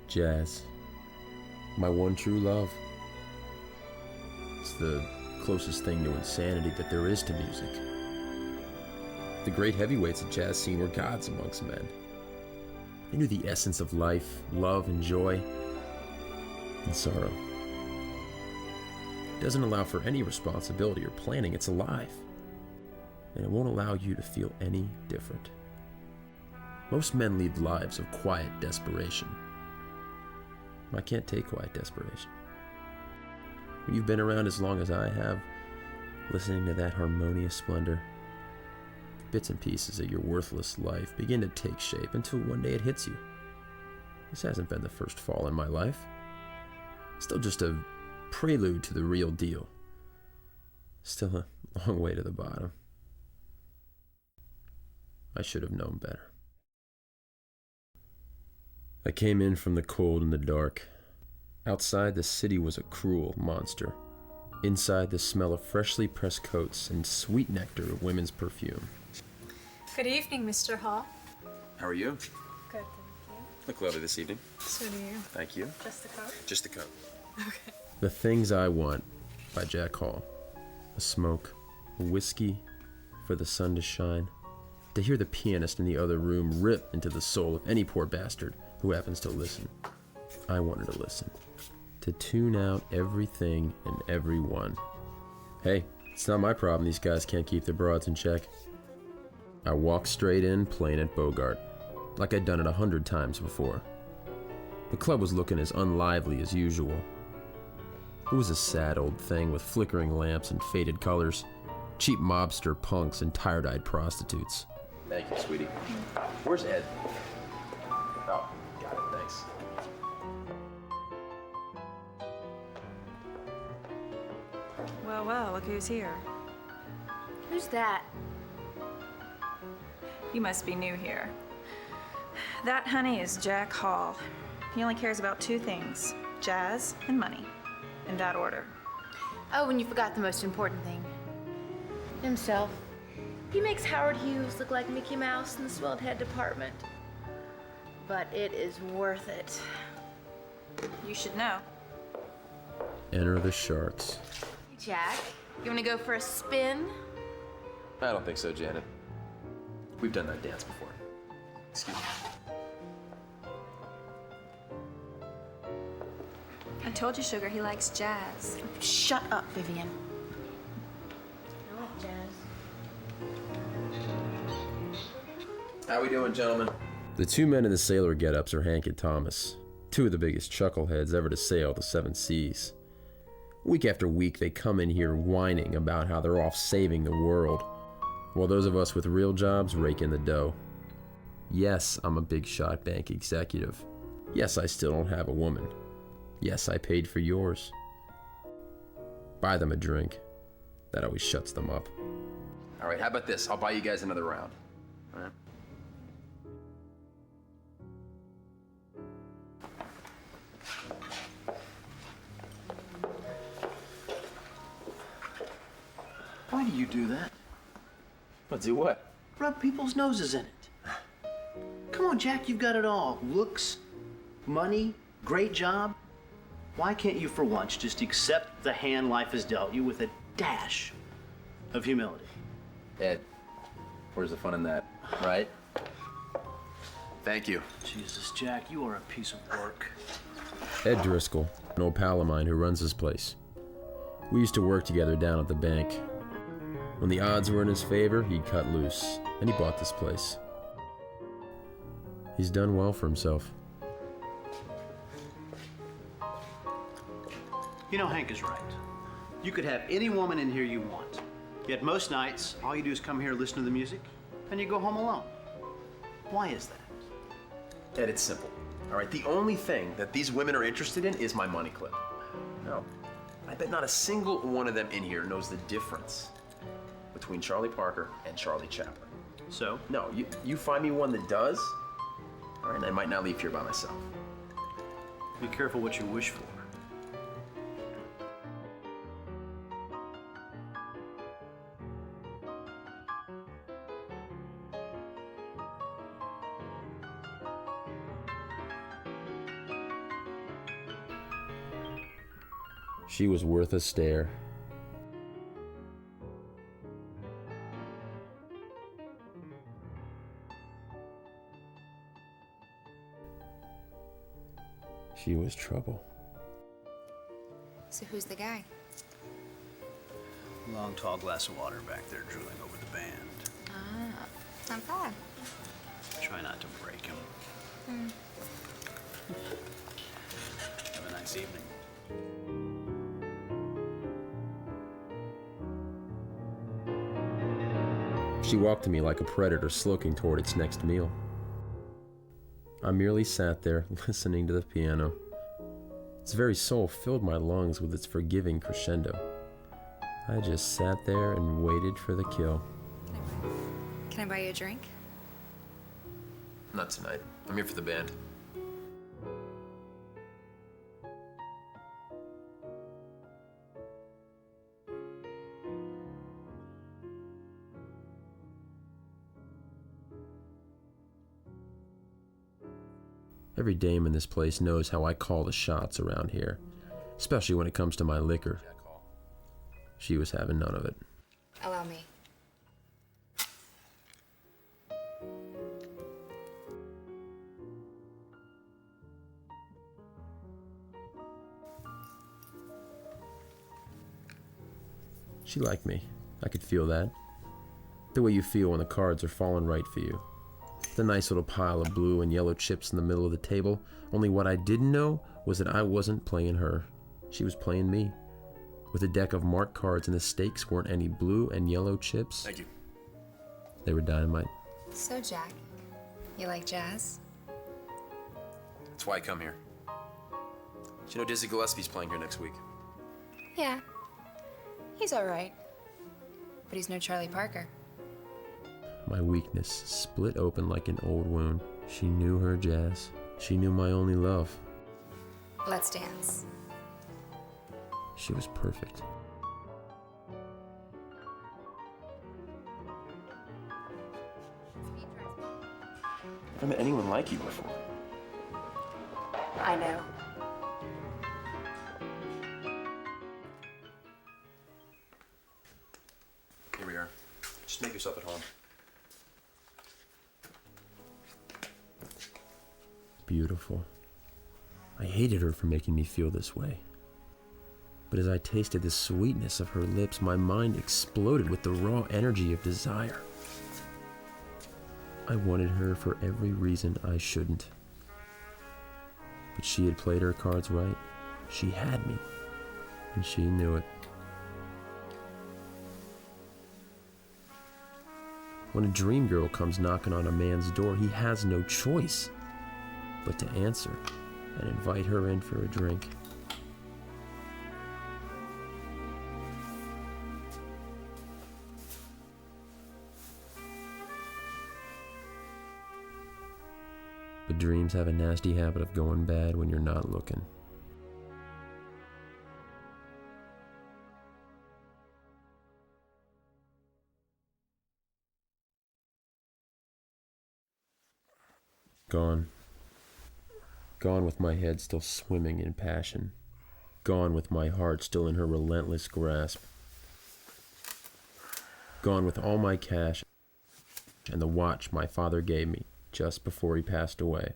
Jazz. My one true love. It's the closest thing to insanity that there is to music. The great heavyweights of jazz scene were gods amongst men. They knew the essence of life, love, and joy, and sorrow. It doesn't allow for any responsibility or planning. It's alive, and it won't allow you to feel any different. Most men lead lives of quiet desperation. I can't take quiet desperation. When you've been around as long as I have, listening to that harmonious splendor, bits and pieces of your worthless life begin to take shape until one day it hits you. This hasn't been the first fall in my life. Still just a prelude to the real deal. Still a long way to the bottom. I should have known better. I came in from the cold and the dark. Outside, the city was a cruel monster. Inside, the smell of freshly pressed coats and sweet nectar of women's perfume. Good evening, Mr. Hall. How are you? Good, thank Look lovely this evening. you. So do you. Thank you. Just the coat? Just the coat. Okay. The Things I Want by Jack Hall. A smoke, a whiskey for the sun to shine. To hear the pianist in the other room rip into the soul of any poor bastard who happens to listen. I wanted to listen. To tune out everything and everyone. Hey, it's not my problem these guys can't keep their broads in check. I walked straight in, playing at Bogart, like I'd done it 100 times before. The club was looking as unlively as usual. It was a sad old thing with flickering lamps and faded colors, cheap mobster punks and tired-eyed prostitutes. Thank you, sweetie. Where's Ed? Oh, got it, thanks. Well, well, look who's here. Who's that? You must be new here. That, honey, is Jack Hall. He only cares about two things, jazz and money, in that order. Oh, and you forgot the most important thing. Himself. He makes Howard Hughes look like Mickey Mouse in the swelled head department. But it is worth it. You should know. Enter the Sharks. Hey, Jack, you wanna go for a spin? I don't think so, Janet. We've done that dance before. Excuse me. I told you, Sugar, he likes jazz. Shut up, Vivian. I like jazz. How we doing, gentlemen? The two men in the sailor get-ups are Hank and Thomas, two of the biggest chuckleheads ever to sail the seven seas. Week after week, they come in here whining about how they're off saving the world, while those of us with real jobs rake in the dough. Yes, I'm a big shot bank executive. Yes, I still don't have a woman. Yes, I paid for yours. Buy them a drink. That always shuts them up. All right, how about this? I'll buy you guys another round. All right. Why do you do that? Let's do what? Rub people's noses in it. Come on, Jack, you've got it all. Looks, money, great job. Why can't you for once just accept the hand life has dealt you with a dash of humility? Ed, where's the fun in that, right? Thank you. Jesus, Jack, you are a piece of work. Ed Driscoll, an old pal of mine who runs this place. We used to work together down at the bank. When the odds were in his favor, he'd cut loose, and he bought this place. He's done well for himself. You know, Hank is right. You could have any woman in here you want. Yet most nights, all you do is come here, listen to the music, and you go home alone. Why is that? Ed, it's simple. All right, the only thing that these women are interested in is my money clip. No, I bet not a single one of them in here knows the difference between Charlie Parker and Charlie Chaplin. So? No, you find me one that does, all right, and I might not leave here by myself. Be careful what you wish for. She was worth a stare. She was trouble. So who's the guy? Long, tall glass of water back there drooling over the band. Ah, not bad. Try not to break him. Have a nice evening. She walked to me like a predator sloping toward its next meal. I merely sat there, listening to the piano. Its very soul filled my lungs with its forgiving crescendo. I just sat there and waited for the kill. Can I buy you a drink? Not tonight. I'm here for the band. Every dame in this place knows how I call the shots around here, especially when it comes to my liquor. She was having none of it. Allow me. She liked me. I could feel that. The way you feel when the cards are falling right for you. The nice little pile of blue and yellow chips in the middle of the table. Only what I didn't know was that I wasn't playing her. She was playing me. With a deck of marked cards and the stakes weren't any blue and yellow chips. Thank you. They were dynamite. So, Jack, you like jazz? That's why I come here. You know Dizzy Gillespie's playing here next week. Yeah. He's all right. But he's no Charlie Parker. My weakness split open like an old wound. She knew her jazz. She knew my only love. Let's dance. She was perfect. Never met anyone like you before. I know. Here we are. Just make yourself at home. Beautiful. I hated her for making me feel this way. But as I tasted the sweetness of her lips, my mind exploded with the raw energy of desire. I wanted her for every reason I shouldn't. But she had played her cards right. She had me, and she knew it. When a dream girl comes knocking on a man's door, he has no choice but to answer and invite her in for a drink. But dreams have a nasty habit of going bad when you're not looking. Gone. Gone with my head still swimming in passion. Gone with my heart still in her relentless grasp. Gone with all my cash and the watch my father gave me just before he passed away.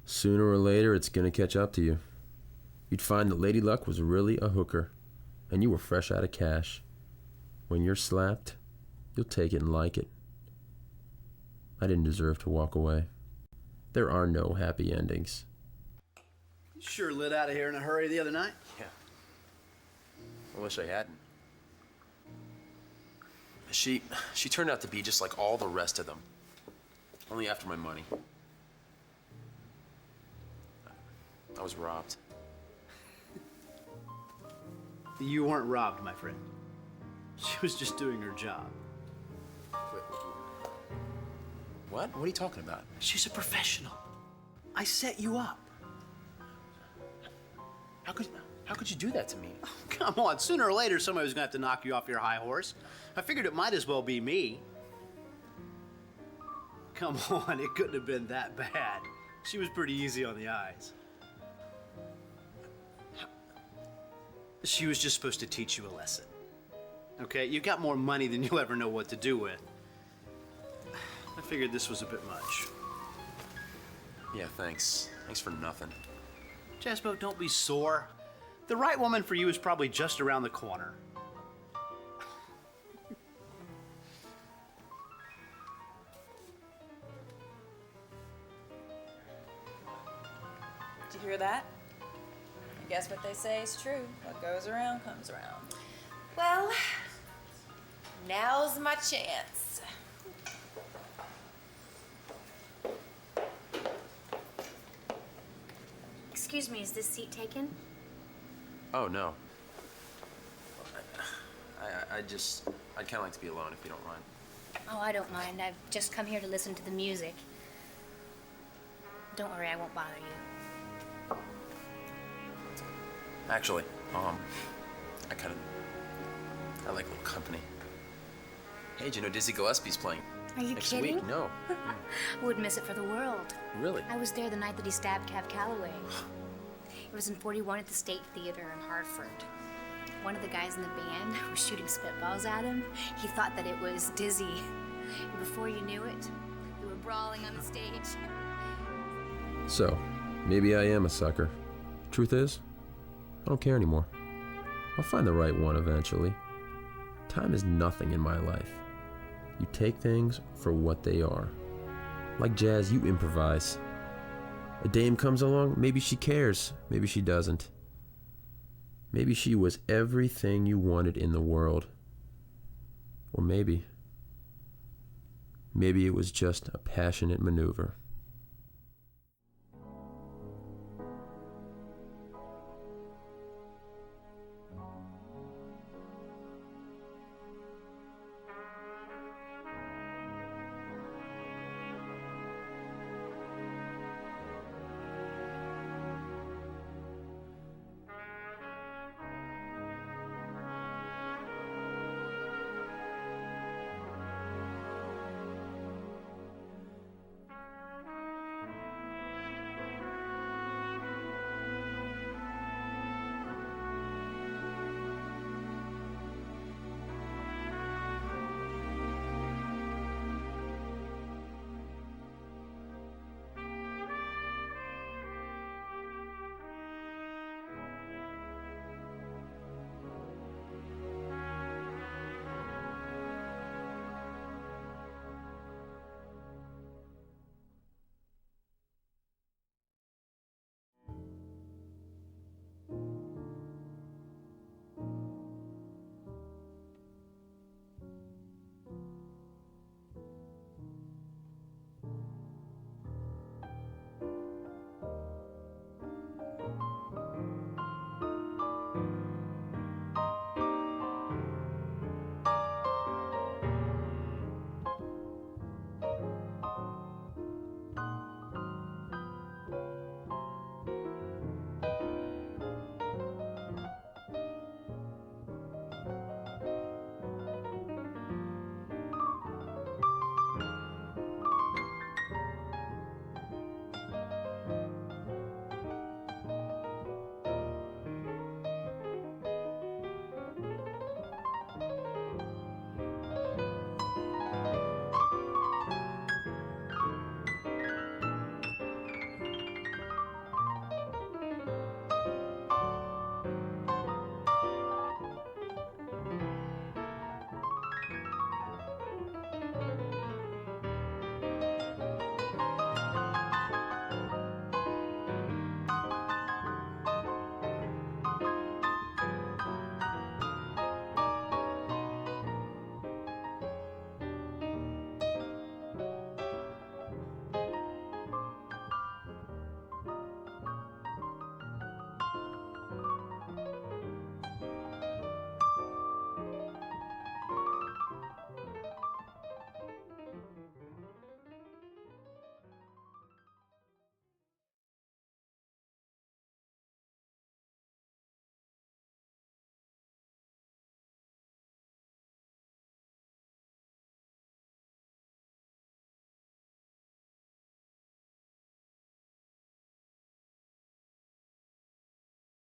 Sooner or later, it's gonna catch up to you. You'd find that Lady Luck was really a hooker, and you were fresh out of cash. When you're slapped, you'll take it and like it. I didn't deserve to walk away. There are no happy endings. You sure lit out of here in a hurry the other night. Yeah. I wish I hadn't. She turned out to be just like all the rest of them. Only after my money. I was robbed. You weren't robbed, my friend. She was just doing her job. What? What are you talking about? She's a professional. I set you up. How could you do that to me? Come on, sooner or later somebody was gonna have to knock you off your high horse. I figured it might as well be me. Come on, it couldn't have been that bad. She was pretty easy on the eyes. She was just supposed to teach you a lesson. Okay, you got more money than you'll ever know what to do with. I figured this was a bit much. Yeah, thanks. Thanks for nothing. Jaspo, don't be sore. The right woman for you is probably just around the corner. Did you hear that? I guess what they say is true. What goes around comes around. Well, now's my chance. Excuse me, is this seat taken? Oh, no. I'd kind of like to be alone if you don't mind. Oh, I don't mind. I've just come here to listen to the music. Don't worry, I won't bother you. Actually, I like a little company. Hey, do you know Dizzy Gillespie's playing? Are you next kidding? week? No. I wouldn't miss it for the world. Really? I was there the night that he stabbed Cab Calloway. It was in 41 at the State Theater in Hartford. One of the guys in the band was shooting spitballs at him. He thought that it was Dizzy. And before you knew it, we were brawling on the stage. So, maybe I am a sucker. Truth is, I don't care anymore. I'll find the right one eventually. Time is nothing in my life. You take things for what they are. Like jazz, you improvise. A dame comes along, maybe she cares, maybe she doesn't. Maybe she was everything you wanted in the world. Or maybe it was just a passionate maneuver.